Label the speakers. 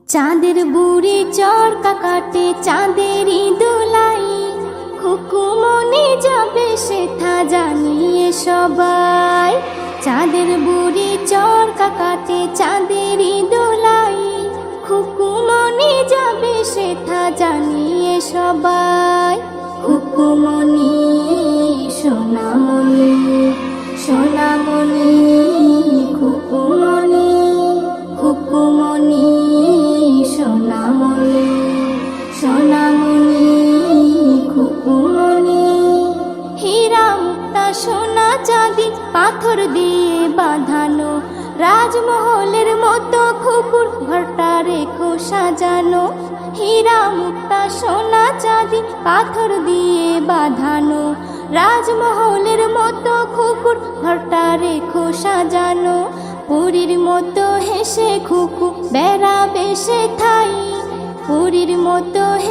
Speaker 1: চাঁদের বুড়ি চরকা কাটে চাঁদেরই দোলাই, খুকুমনি যাবে সেথা জানিয়ে সবাই। চাঁদের বুড়ি চরকা কাটে চাঁদেরই দোলাই, খুকুমনি যাবে সেথা জানিয়ে সবাই। খুকুমনি সোনামণি সোনামণি, খুকুমনি খুকুমনি সোনামণি সোনামণি, খুকুমনি। হীরা মুক্তা সোনা চাঁদি পাথর দিয়ে বাঁধানো, রাজমহলের মতো খুকুর ঘরটা রেখো সাজানো। হীরা মুক্তা সোনা চাঁদি পাথর দিয়ে বাঁধানো, রাজমহলের মতো খুকুর ঘরটা রেখো সাজানো। পুরীর মতো হেসে খুকু বেড়াবে সেথায়, পুরীর মতো হেসে